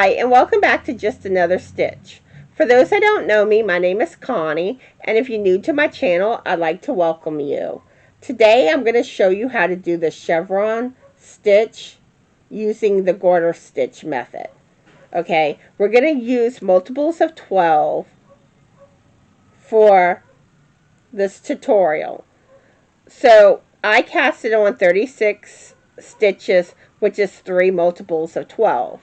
Hi, and welcome back to Just Another Stitch. For those that don't know me, my name is Connie, and if you're new to my channel, I'd like to welcome you. Today I'm going to show you how to do the chevron stitch using the Garter Stitch method. Okay, we're going to use multiples of 12 for this tutorial. So I cast it on 36 stitches, which is 3 multiples of 12.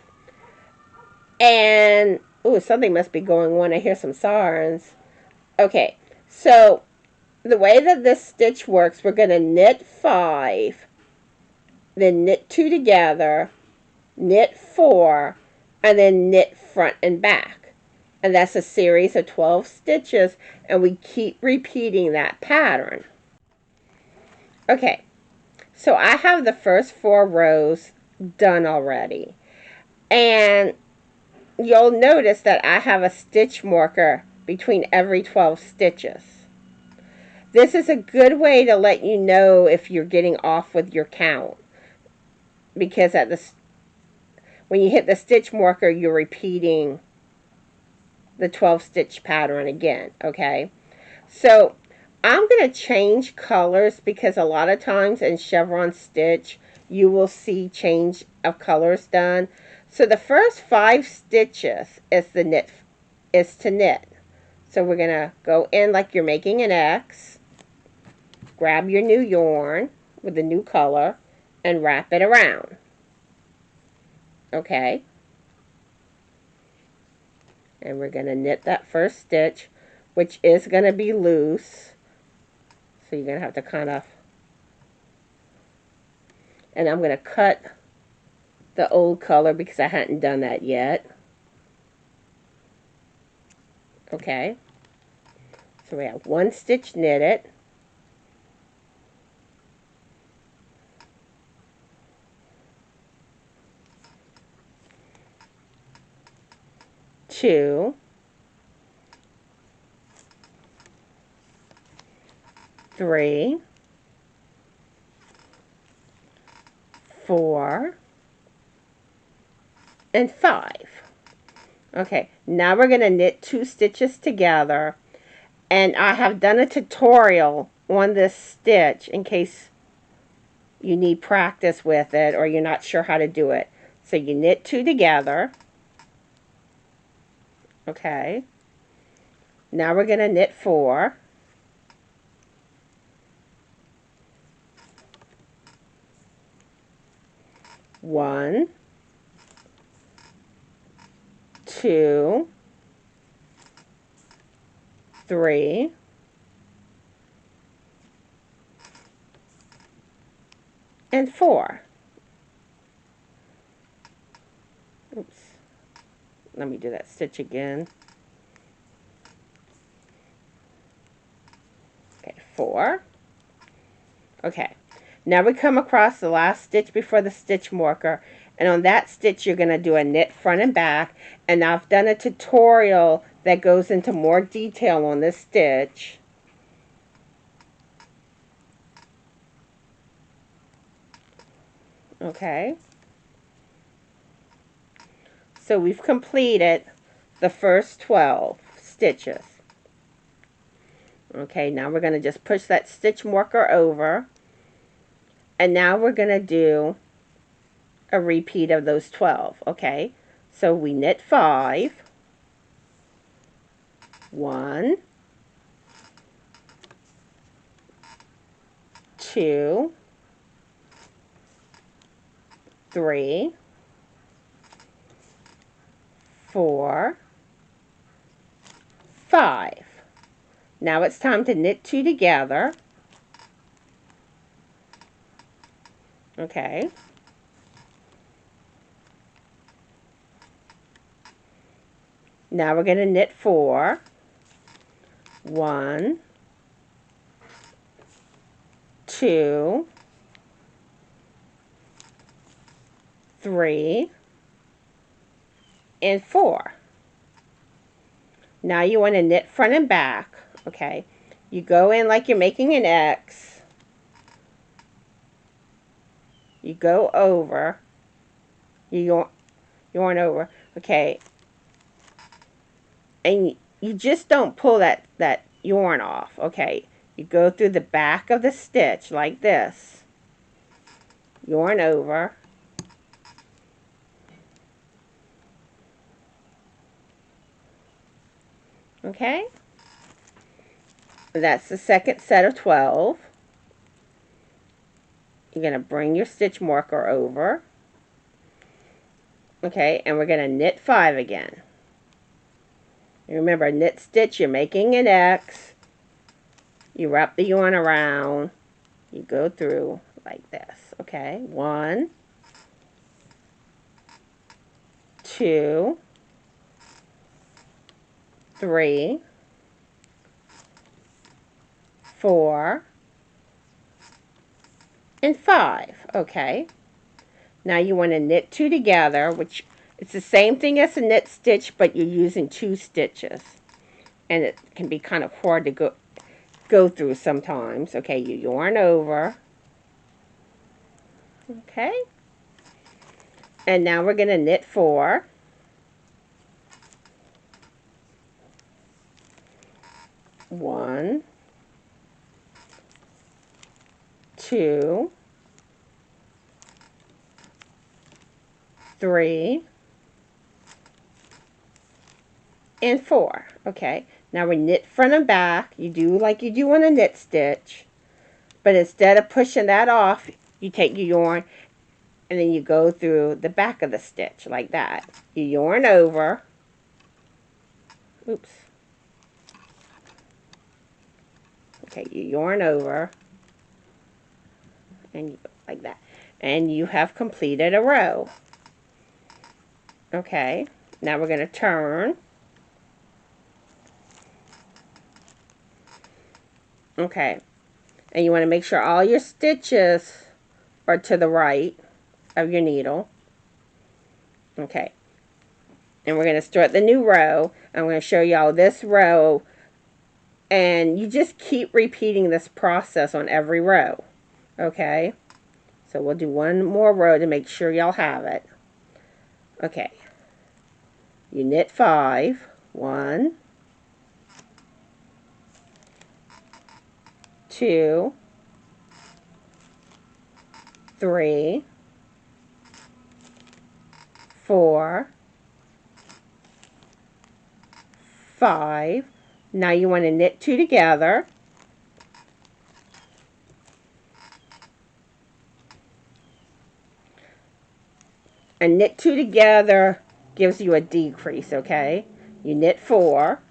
And, oh, something must be going on. I hear some sirens. Okay, so the way that this stitch works, we're going to knit 5, then knit 2 together, knit 4, and then knit front and back. And that's a series of 12 stitches, and we keep repeating that pattern. Okay, so I have the first 4 rows done already. And you'll notice that I have a stitch marker between every 12 stitches. This is a good way to let you know if you're getting off with your count, because when you hit the stitch marker, you're repeating the 12 stitch pattern again. Okay, so I'm going to change colors because a lot of times in chevron stitch you will see change of colors done. So the first 5 stitches is to knit. So we're going to go in like you're making an X, grab your new yarn with the new color, and wrap it around. Okay. And we're going to knit that first stitch, which is going to be loose. So you're going to have to kind of, and I'm going to cut the old color because I hadn't done that yet. Okay, so we have 1 stitch knitted, two, 3, 4, and 5. Okay, now we're going to knit 2 stitches together, and I have done a tutorial on this stitch in case you need practice with it or you're not sure how to do it. So you knit 2 together. Okay, now we're going to knit 4. One, 2, 3, and 4. Oops. Let me do that stitch again. Okay, 4. Okay. Now we come across the last stitch before the stitch marker, and on that stitch you're going to do a knit front and back, and I've done a tutorial that goes into more detail on this stitch. Okay, so we've completed the first 12 stitches. Okay, now we're going to just push that stitch marker over, and now we're going to do a repeat of those 12. Okay, so we knit 5, 1, 2, 3, 4, 5. Now it's time to knit 2 together. Okay. Now we're going to knit 4. 1, 2, 3, and 4. Now you want to knit front and back. Okay, you go in like you're making an X, you go over, you yarn over, Okay, and you just don't pull that yarn off. Okay, you go through the back of the stitch like this, yarn over, okay, that's the second set of 12. You're going to bring your stitch marker over, okay, and we're going to knit 5 again. Remember, knit stitch, you're making an X, you wrap the yarn around, you go through like this, okay, 1, 2, 3, 4, and 5, okay. Now you want to knit 2 together, which it's the same thing as a knit stitch, but you're using 2 stitches, and it can be kind of hard to go through sometimes. Okay, you yarn over, okay, and now we're going to knit 4, 1, 2, 3, and 4. Okay, now we knit front and back. You do like you do on a knit stitch, but instead of pushing that off, you take your yarn and then you go through the back of the stitch like that. You yarn over, oops, okay, you yarn over, and you go like that, and you have completed a row. Okay, now we're going to turn. Okay, and you want to make sure all your stitches are to the right of your needle. Okay, and we're going to start the new row. I'm going to show y'all this row, and you just keep repeating this process on every row. Okay, so we'll do one more row to make sure y'all have it. Okay, you knit 5, 1, 2, 3, 4, 5. Now you want to knit 2 together. And knit 2 together gives you a decrease, okay? You knit 4,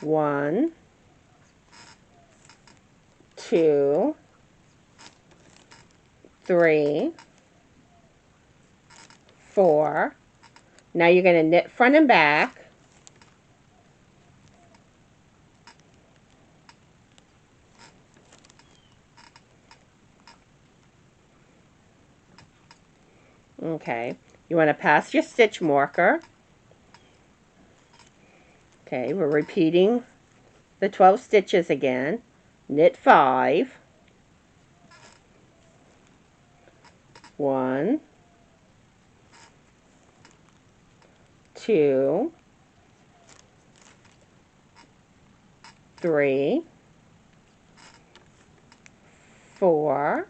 1, 2, 3, 4. Now you're going to knit front and back. Okay, you want to pass your stitch marker. Okay, we're repeating the 12 stitches again. Knit 5, 1, 2, 3, 4,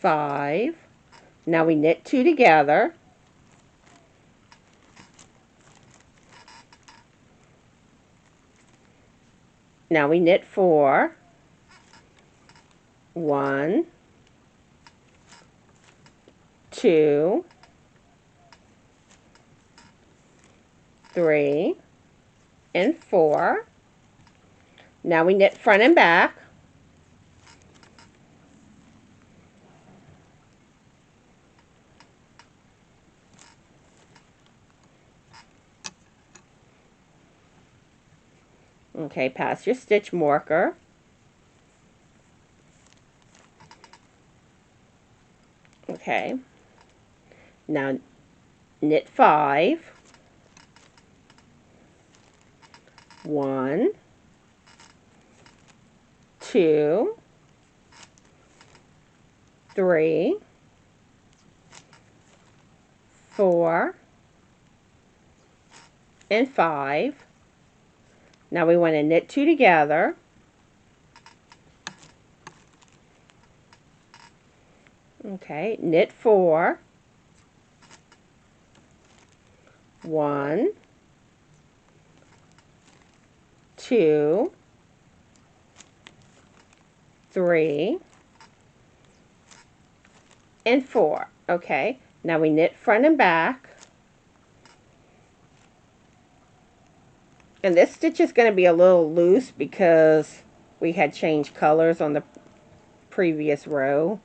5. Now we knit 2 together. Now we knit 4, 1, 2, 3, and 4. Now we knit front and back. Okay, pass your stitch marker. Okay, now knit 5, 1, 2, 3, 4, and 5. Now we want to knit 2 together. Okay, knit 4, 1, 2, 3, and 4. Okay, now we knit front and back. And this stitch is going to be a little loose because we had changed colors on the previous row.